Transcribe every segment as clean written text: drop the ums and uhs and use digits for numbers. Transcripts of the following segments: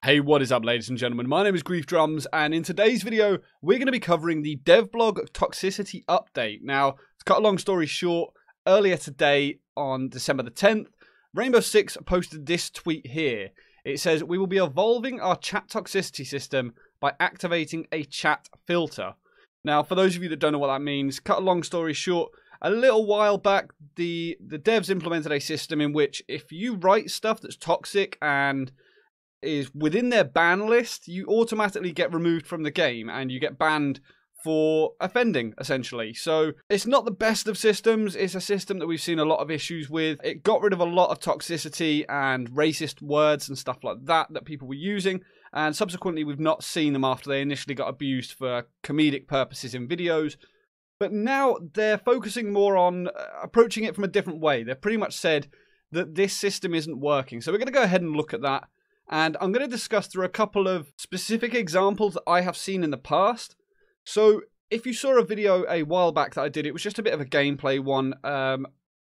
Hey, what is up, ladies and gentlemen? My name is Grief Drums, and in today's video, we're going to be covering the devblog toxicity update. Now, to cut a long story short, earlier today on December the 10th, Rainbow Six posted this tweet here. It says, "We will be evolving our chat toxicity system by activating a chat filter." Now, for those of you that don't know what that means, cut a long story short, a little while back, the devs implemented a system in which if you write stuff that's toxic and is within their ban list, you automatically get removed from the game and you get banned for offending, essentially. So it's not the best of systems. It's a system that we've seen a lot of issues with. It got rid of a lot of toxicity and racist words and stuff like that people were using, and subsequently we've not seen them after they initially got abused for comedic purposes in videos. But now they're focusing more on approaching it from a different way. They've pretty much said that this system isn't working. So we're going to go ahead and look at that. And I'm going to discuss through a couple of specific examples that I have seen in the past. So if you saw a video a while back that I did, it was just a bit of a gameplay one. I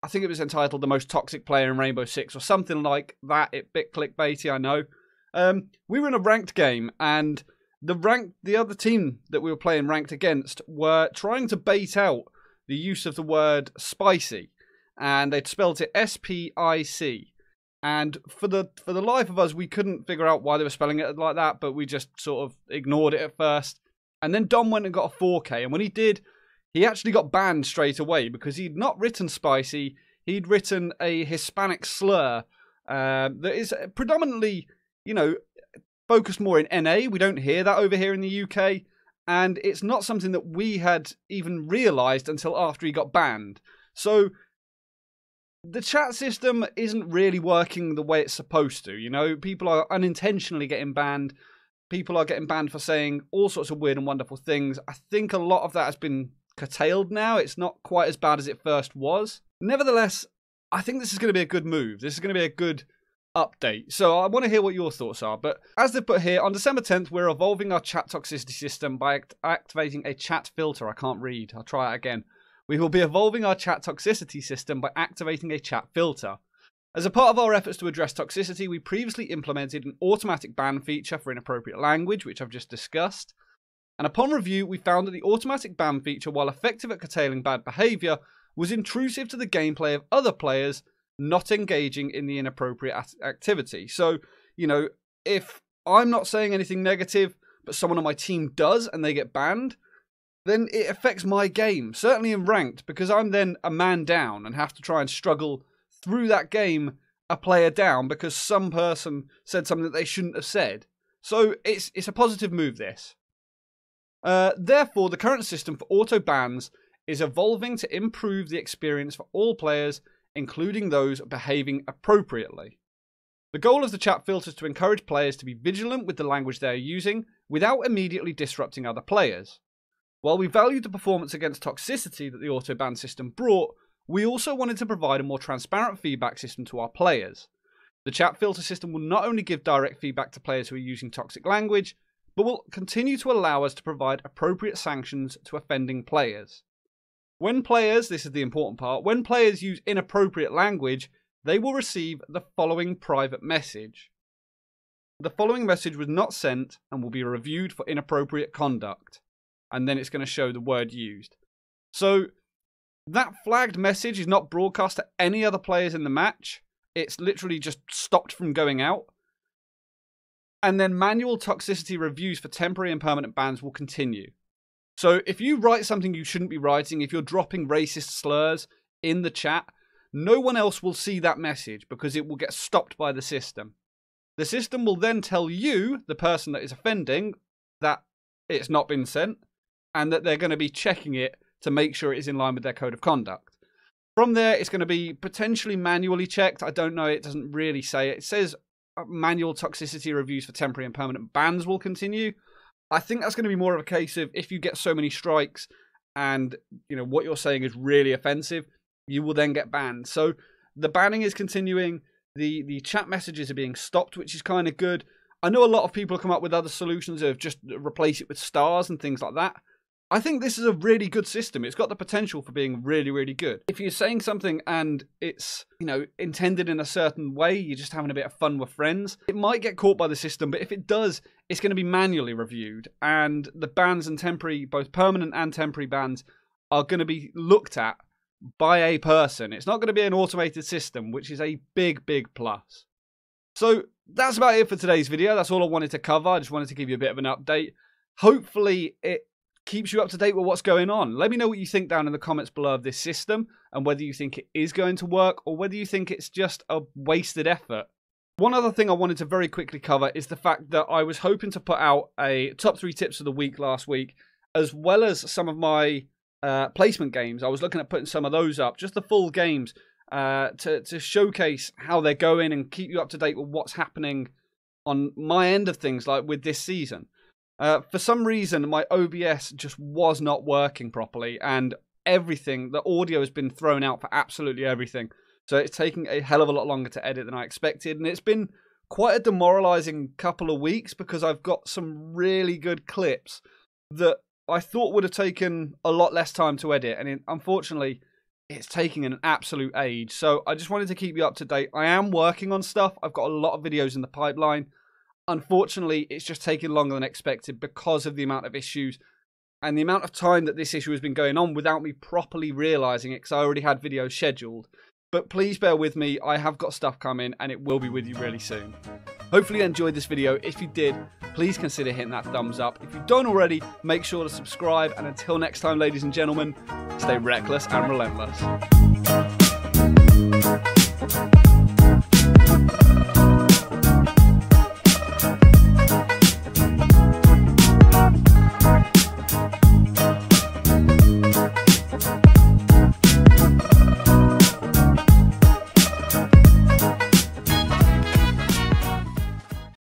think it was entitled "The Most Toxic Player in Rainbow Six" or something like that. It bit clickbaity, I know. We were in a ranked game, and the other team that we were playing ranked against were trying to bait out the use of the word spicy, and they'd spelled it S-P-I-C. And for the life of us, we couldn't figure out why they were spelling it like that, but we just sort of ignored it at first. And then Dom went and got a 4K, and when he did, he actually got banned straight away because he'd not written spicy, he'd written a Hispanic slur that is predominantly, you know, focused more in NA. We don't hear that over here in the UK, and it's not something that we had even realised until after he got banned. So the chat system isn't really working the way it's supposed to. You know, people are unintentionally getting banned. People are getting banned for saying all sorts of weird and wonderful things. I think a lot of that has been curtailed now. It's not quite as bad as it first was. Nevertheless, I think this is going to be a good move. This is going to be a good update. So I want to hear what your thoughts are. But as they put here, on December 10th, we're evolving our chat toxicity system by activating a chat filter. I can't read. I'll try it again. We will be evolving our chat toxicity system by activating a chat filter. As a part of our efforts to address toxicity, we previously implemented an automatic ban feature for inappropriate language, which I've just discussed. And upon review, we found that the automatic ban feature, while effective at curtailing bad behaviour, was intrusive to the gameplay of other players not engaging in the inappropriate activity. So, you know, if I'm not saying anything negative, but someone on my team does and they get banned, then it affects my game, certainly in ranked, because I'm then a man down and have to try and struggle through that game a player down because some person said something that they shouldn't have said. So it's a positive move, this. Therefore, the current system for auto bans is evolving to improve the experience for all players, including those behaving appropriately. The goal of the chat filter is to encourage players to be vigilant with the language they are using without immediately disrupting other players. While we valued the performance against toxicity that the auto ban system brought, we also wanted to provide a more transparent feedback system to our players. The chat filter system will not only give direct feedback to players who are using toxic language, but will continue to allow us to provide appropriate sanctions to offending players. When players, this is the important part, when players use inappropriate language, they will receive the following private message. The following message was not sent and will be reviewed for inappropriate conduct. And then it's going to show the word used. So that flagged message is not broadcast to any other players in the match. It's literally just stopped from going out. And then manual toxicity reviews for temporary and permanent bans will continue. So if you write something you shouldn't be writing, if you're dropping racist slurs in the chat, no one else will see that message because it will get stopped by the system. The system will then tell you, the person that is offending, that it's not been sent, and that they're going to be checking it to make sure it is in line with their code of conduct. From there, it's going to be potentially manually checked. I don't know, it doesn't really say it. It says manual toxicity reviews for temporary and permanent bans will continue. I think that's going to be more of a case of if you get so many strikes and, you know, what you're saying is really offensive, you will then get banned. So the banning is continuing. The chat messages are being stopped, which is kind of good. I know a lot of people have come up with other solutions of just replace it with stars and things like that. I think this is a really good system. It's got the potential for being really, really good. If you're saying something and it's, you know, intended in a certain way, you're just having a bit of fun with friends, it might get caught by the system, but if it does, it's going to be manually reviewed, and the bans and temporary, both permanent and temporary bans, are going to be looked at by a person. It's not going to be an automated system, which is a big, big plus. So that's about it for today's video. That's all I wanted to cover. I just wanted to give you a bit of an update. Hopefully it keeps you up to date with what's going on. Let me know what you think down in the comments below of this system, and whether you think it is going to work or whether you think it's just a wasted effort. One other thing I wanted to very quickly cover is the fact that I was hoping to put out a top 3 tips of the week last week, as well as some of my placement games. I was looking at putting some of those up, just the full games, to showcase how they're going and keep you up to date with what's happening on my end of things, like with this season. For some reason, my OBS just was not working properly, and everything, the audio has been thrown out for absolutely everything. So it's taking a hell of a lot longer to edit than I expected, and it's been quite a demoralizing couple of weeks because I've got some really good clips that I thought would have taken a lot less time to edit, and unfortunately, it's taking an absolute age. So I just wanted to keep you up to date. I am working on stuff. I've got a lot of videos in the pipeline. Unfortunately, it's just taking longer than expected because of the amount of issues and the amount of time that this issue has been going on without me properly realizing it, because I already had videos scheduled. But please bear with me. I have got stuff coming, and it will be with you really soon. Hopefully you enjoyed this video. If you did, please consider hitting that thumbs up. If you don't already, make sure to subscribe. And until next time, ladies and gentlemen, stay reckless and relentless.